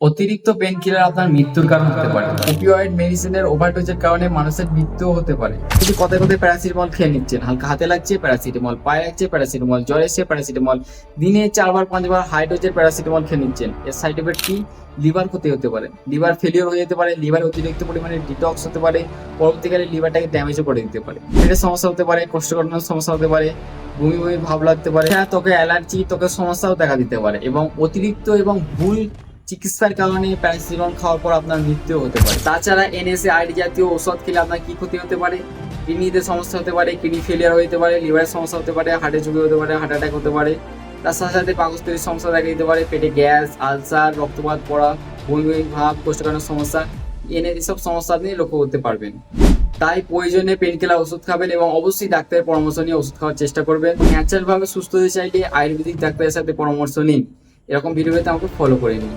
অতিরিক্ত pain killer আপনার মৃত্যুর কারণ হতে পারে। ওপিওয়েড মেডিসিনের ওভারডোজের কারণে মানুষের মৃত্যুও হতে পারে। যদি কথায় কথায় প্যারাসিটামল খেয়ে নিচ্ছেন, হালকা হাতে লাগছে প্যারাসিটামল, পায়ে লাগছে প্যারাসিটামল, জ্বর এসে প্যারাসিটামল, দিনে 4-5 বার হাই ডোজের প্যারাসিটামল খেয়ে নিচ্ছেন, এর সাইড এফেক্ট কি? লিভার ক্ষতি হতে পারে, লিভার ফেলিওর হয়ে যেতে পারে, লিভার অতিরিক্ত পরিমাণে ডিটক্স হতে পারে, পরবর্তীকালে লিভারটাকে ড্যামেজও করে দিতে পারে, পেটের সমস্যা হতে পারে, কোষ্ঠকাঠিন্যের সমস্যা হতে পারে, বমি বমি ভাব লাগতে পারে, হ্যাঁ ত্বকে অ্যালার্জি, ত্বকের সমস্যাও দেখা দিতে পারে। এবং অতিরিক্ত এবং ভুল চিকিৎসার কারণে প্যারাসিটামল খাওয়ার পর আপনার মৃত্যু হতে পারে। তাছাড়া এনএসএআইডি জাতীয় ওষুধ খেলে আপনার কি ক্ষতি হতে পারে? কিডনিতে সমস্যা হতে পারে, কিডনি ফেলিয়ার হতে পারে, লিভারের সমস্যা হতে পারে, হার্টের ঝুঁকি হতে পারে, হার্ট অ্যাটাক হতে পারে। তার সাথে সাথে পাকস্থলীর সমস্যা দেখা দিতে পারে, পেটে গ্যাস, আলসার, রক্তপাত পড়া, বমি বমি ভাব, কোষ্ঠকাঠিন্য সমস্যা, এসব সমস্যা আপনি লক্ষ্য করতে পারবেন। তাই প্রয়োজনে পেন কিলার ওষুধ খাবেন এবং অবশ্যই ডাক্তারের পরামর্শ নিয়ে ওষুধ খাওয়ার চেষ্টা করবেন। ন্যাচারাল ভাবে সুস্থ হতে চাইলে আয়ুর্বেদিক ডাক্তারের সাথে পরামর্শ নিন। এরকম ভিডিও পেতে আমাকে ফলো করে নিন।